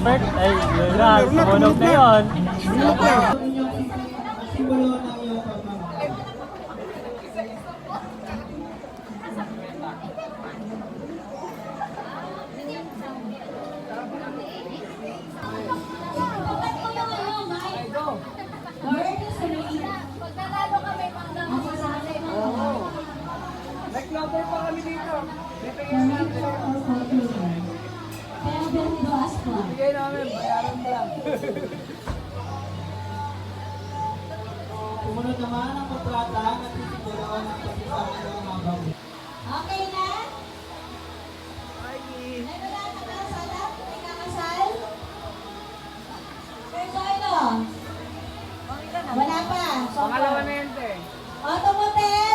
Expert? Ay, yun na. Tumunog na yun. Simbolo ng iyong pagmamahal. Nag-lover pa kami dito. Bibigyan namin. Bibigyan namin, bayaran mo lang. Sumunod naman ang kontrata at simbolo ng pagkakasama ng mga bago. Okay na? Bye! Ano na nakasal? Ikakasal? Sir Joyno? Wala pa. So, Pangalawa na yun, te. O, tumutin!